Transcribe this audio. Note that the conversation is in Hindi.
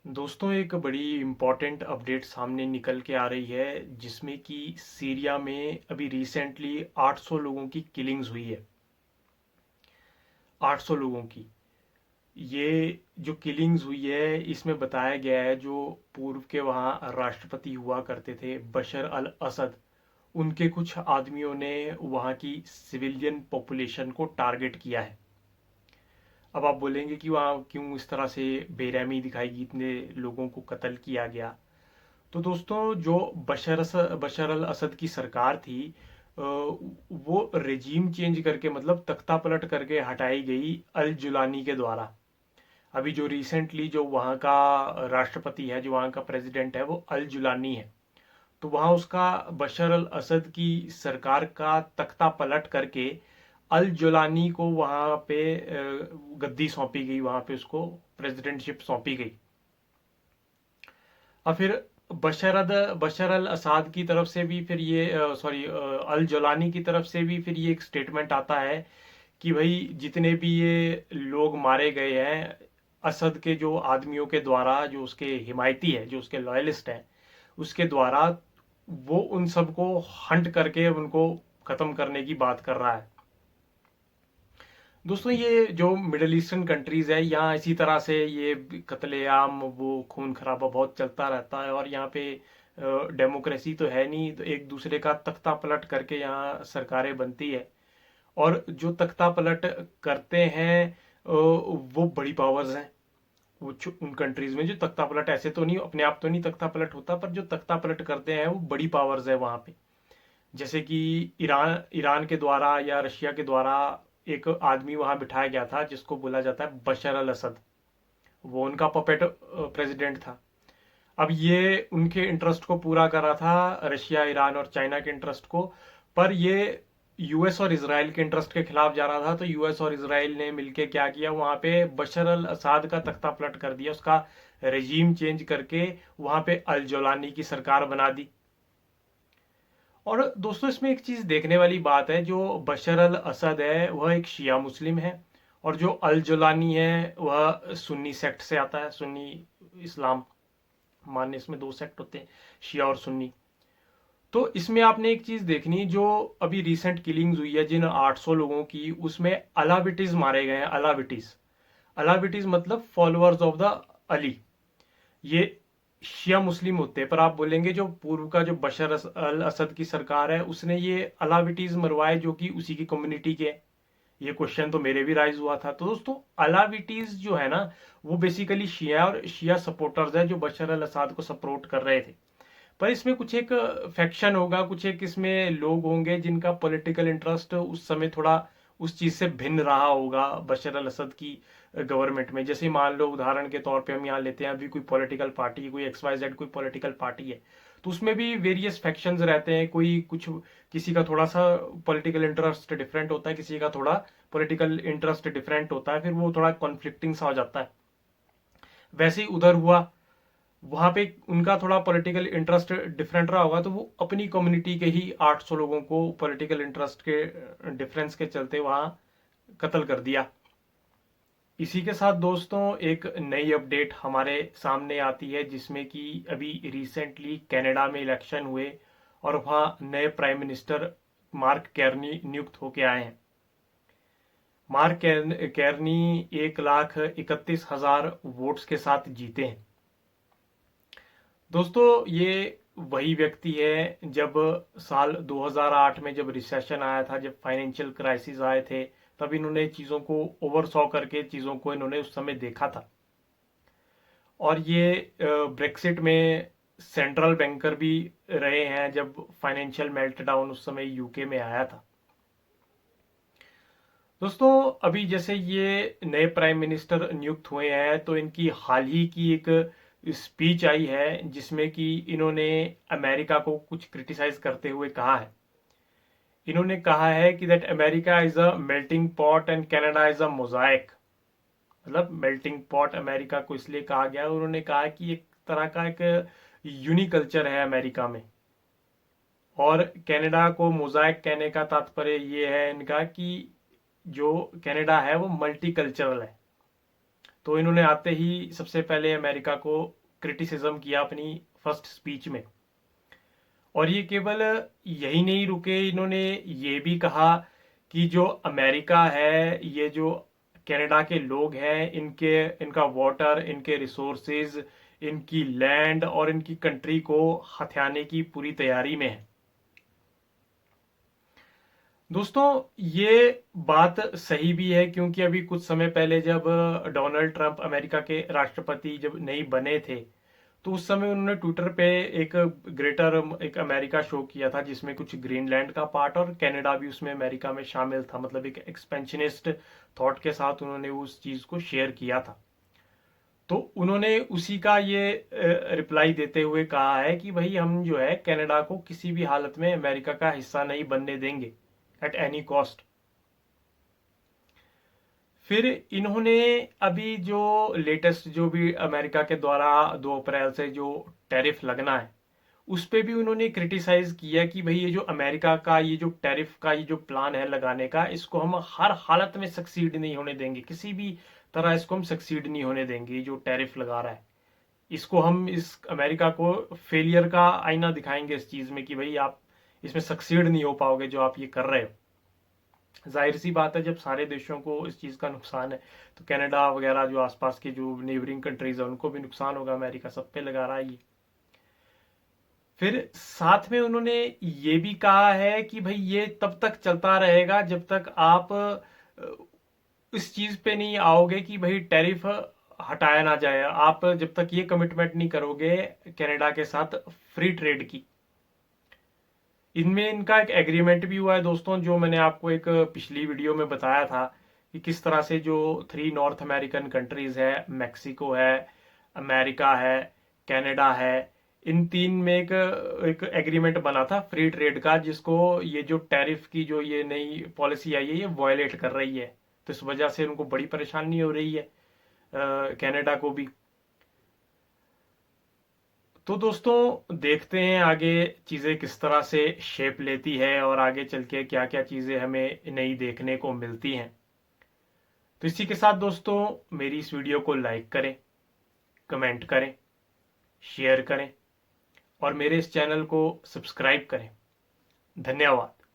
दोस्तों एक बड़ी इम्पोर्टेंट अपडेट सामने निकल के आ रही है जिसमें कि सीरिया में अभी रिसेंटली 800 लोगों की किलिंग्स हुई है। 800 लोगों की ये जो किलिंग्स हुई है इसमें बताया गया है जो पूर्व के वहाँ राष्ट्रपति हुआ करते थे बशर अल असद, उनके कुछ आदमियों ने वहाँ की सिविलियन पॉपुलेशन को टारगेट किया है। अब आप बोलेंगे कि वहाँ क्यों इस तरह से बेरहमी दिखाई, इतने लोगों को कत्ल किया गया। तो दोस्तों जो बशर अल असद की सरकार थी, वो रेजीम चेंज करके मतलब तख्ता पलट करके हटाई गई अल जुलानी के द्वारा। अभी जो रिसेंटली जो वहाँ का राष्ट्रपति है, जो वहाँ का प्रेसिडेंट है, वो अल जुलानी है। तो वहाँ उसका बशर अल असद की सरकार का तख्ता पलट करके अल जुलानी को वहाँ पे गद्दी सौंपी गई, वहाँ पे उसको प्रेसिडेंटशिप सौंपी गई। और फिर बशर अल असाद की तरफ से भी फिर ये सॉरी अल जलानी की तरफ से भी फिर ये एक स्टेटमेंट आता है कि भाई जितने भी ये लोग मारे गए हैं असद के जो आदमियों के द्वारा, जो उसके हिमायती है, जो उसके लॉयलिस्ट हैं, उसके द्वारा, वो उन सबको हंट करके उनको खत्म करने की बात कर रहा है। दोस्तों ये जो मिडल ईस्टर्न कंट्रीज है, यहाँ इसी तरह से ये कत्लेआम, वो खून खराबा बहुत चलता रहता है और यहाँ पे डेमोक्रेसी तो है नहीं, तो एक दूसरे का तख्ता पलट करके यहाँ सरकारें बनती है। और जो तख्ता पलट करते हैं वो बड़ी पावर्स हैं। उन कंट्रीज में जो तख्ता पलट, ऐसे तो नहीं, अपने आप तो नहीं तख्ता पलट होता, पर जो तख्ता पलट करते हैं वो बड़ी पावर्स है वहाँ पे। जैसे कि ईरान ईरान के द्वारा या रशिया के द्वारा एक आदमी वहां बिठाया गया था जिसको बोला जाता है बशर अल असद। वो उनका पपेट प्रेसिडेंट था। अब ये उनके इंटरेस्ट को पूरा कर रहा था, रशिया, ईरान और चाइना के इंटरेस्ट को। पर ये यूएस और इसराइल के इंटरेस्ट के खिलाफ जा रहा था। तो यूएस और इसराइल ने मिलके क्या किया, वहां पे बशर अल असाद का तख्ता पलट कर दिया, उसका रेजीम चेंज करके वहां पे अल जौलानी की सरकार बना दी। और दोस्तों इसमें एक चीज देखने वाली बात है, जो बशर अल असद है वह एक शिया मुस्लिम है, और जो अल जुलानी है वह सुन्नी सेक्ट से आता है, सुन्नी इस्लाम मानने। इसमें दो सेक्ट होते हैं, शिया और सुन्नी। तो इसमें आपने एक चीज देखनी, जो अभी रिसेंट किलिंग्स हुई है जिन 800 लोगों की, उसमें अलाविटीज मारे गए हैं। अलाविटीज, अलाविटीज मतलब फॉलोअर्स ऑफ द अली। ये शिया मुस्लिम होते हैं। पर आप बोलेंगे जो पूर्व का जो बशर अल असद की सरकार है, उसने ये अलाविटीज मरवाए जो कि उसी की कम्युनिटी के हैं। ये क्वेश्चन तो मेरे भी राइज हुआ था। तो दोस्तों अलाविटीज जो है ना, वो बेसिकली शिया और शिया सपोर्टर्स है जो बशर अल असद को सपोर्ट कर रहे थे। पर इसमें कुछ एक फैक्शन होगा, कुछ एक इसमें लोग होंगे जिनका पॉलिटिकल इंटरेस्ट उस समय थोड़ा उस चीज से भिन्न रहा होगा बशर अल असद की गवर्नमेंट में। जैसे मान लो उदाहरण के तौर पे हम यहाँ लेते हैं, अभी कोई पॉलिटिकल पार्टी, कोई XYZ कोई पॉलिटिकल पार्टी है, तो उसमें भी वेरियस फैक्शंस रहते हैं। कोई कुछ, किसी का थोड़ा सा पॉलिटिकल इंटरेस्ट डिफरेंट होता है, किसी का थोड़ा पॉलिटिकल इंटरेस्ट डिफरेंट होता है, फिर वो थोड़ा कॉन्फ्लिक्टिंग सा हो जाता है। वैसे ही उधर हुआ, वहां पे उनका थोड़ा पॉलिटिकल इंटरेस्ट डिफरेंट रहा होगा, तो वो अपनी कम्युनिटी के ही 800 लोगों को पॉलिटिकल इंटरेस्ट के डिफरेंस के चलते वहां कत्ल कर दिया। इसी के साथ दोस्तों एक नई अपडेट हमारे सामने आती है, जिसमें कि अभी रिसेंटली कनाडा में इलेक्शन हुए और वहां नए प्राइम मिनिस्टर मार्क कैर्नी नियुक्त होके आए हैं। मार्क कैर्नी 1,31,000 वोट्स के साथ जीते हैं। दोस्तों ये वही व्यक्ति है, जब साल 2008 में जब रिसेशन आया था, जब फाइनेंशियल क्राइसिस आए थे, तब इन्होंने चीज़ों को ओवरसॉ करके चीज़ों को इन्होंने उस समय देखा था। और ये ब्रेक्सिट में सेंट्रल बैंकर भी रहे हैं जब फाइनेंशियल मेल्टडाउन उस समय यूके में आया था। दोस्तों अभी जैसे ये नए प्राइम मिनिस्टर नियुक्त हुए हैं, तो इनकी हाल ही की एक स्पीच आई है जिसमें कि इन्होंने अमेरिका को कुछ क्रिटिसाइज करते हुए कहा है। इन्होंने कहा है कि that America is a melting pot and Canada is a Mosaic. मतलब मेल्टिंग पॉट अमेरिका को इसलिए कहा गया, उन्होंने कहा कि एक तरह का एक यूनिकल्चर है अमेरिका में। और कनाडा को मोजाइक कहने का तात्पर्य ये है इनका कि जो कनाडा है वो मल्टीकल्चरल है। तो इन्होंने आते ही सबसे पहले अमेरिका को क्रिटिसिज्म किया अपनी फर्स्ट स्पीच में। और ये केवल यही नहीं रुके, इन्होंने ये भी कहा कि जो अमेरिका है, ये जो कनाडा के लोग हैं, इनका वाटर, इनके रिसोर्सेज, इनकी लैंड और इनकी कंट्री को हथियाने की पूरी तैयारी में है। दोस्तों, ये बात सही भी है, क्योंकि अभी कुछ समय पहले जब डोनाल्ड ट्रंप अमेरिका के राष्ट्रपति जब नहीं बने थे, तो उस समय उन्होंने ट्विटर पे एक अमेरिका शो किया था, जिसमें कुछ ग्रीनलैंड का पार्ट और कनाडा भी उसमें अमेरिका में शामिल था। मतलब एक एक्सपेंशनिस्ट थॉट के साथ उन्होंने उस चीज को शेयर किया था। तो उन्होंने उसी का ये रिप्लाई देते हुए कहा है कि भाई हम जो है कनाडा को किसी भी हालत में अमेरिका का हिस्सा नहीं बनने देंगे एट एनी कॉस्ट। फिर इन्होंने अभी जो लेटेस्ट जो भी अमेरिका के द्वारा 2 अप्रैल से जो टैरिफ लगना है, उस पे भी उन्होंने क्रिटिसाइज किया कि भाई ये जो अमेरिका का ये जो टैरिफ का ये जो प्लान है लगाने का, इसको हम हर हालत में सक्सीड नहीं होने देंगे, किसी भी तरह इसको हम सक्सीड नहीं होने देंगे। ये जो टैरिफ लगा रहा है, इसको हम इस अमेरिका को फेलियर का आईना दिखाएंगे इस चीज में कि भाई आप इसमें सक्सीड नहीं हो पाओगे जो आप ये कर रहे हो। जाहिर सी बात है, जब सारे देशों को इस चीज का नुकसान है, तो कनाडा वगैरह जो आसपास के जो नेबरिंग कंट्रीज है उनको भी नुकसान होगा। अमेरिका सब पे लगा रहा है ये। फिर साथ में उन्होंने ये भी कहा है कि भाई ये तब तक चलता रहेगा जब तक आप इस चीज पे नहीं आओगे कि भाई टैरिफ हटाया ना जाए। आप जब तक ये कमिटमेंट नहीं करोगे कनाडा के साथ फ्री ट्रेड की। इनमें इनका एक एग्रीमेंट भी हुआ है दोस्तों, जो मैंने आपको एक पिछली वीडियो में बताया था कि किस तरह से जो 3 नॉर्थ अमेरिकन कंट्रीज है, मैक्सिको है, अमेरिका है, कनाडा है, इन 3 में एक एग्रीमेंट बना था फ्री ट्रेड का, जिसको ये जो टैरिफ की जो ये नई पॉलिसी आई है ये वायलेट कर रही है। तो इस वजह से उनको बड़ी परेशानी हो रही है, कनाडा को भी। तो दोस्तों, देखते हैं आगे चीज़ें किस तरह से शेप लेती है और आगे चल के क्या क्या चीज़ें हमें नई देखने को मिलती हैं। तो इसी के साथ दोस्तों, मेरी इस वीडियो को लाइक करें, कमेंट करें, शेयर करें और मेरे इस चैनल को सब्सक्राइब करें। धन्यवाद।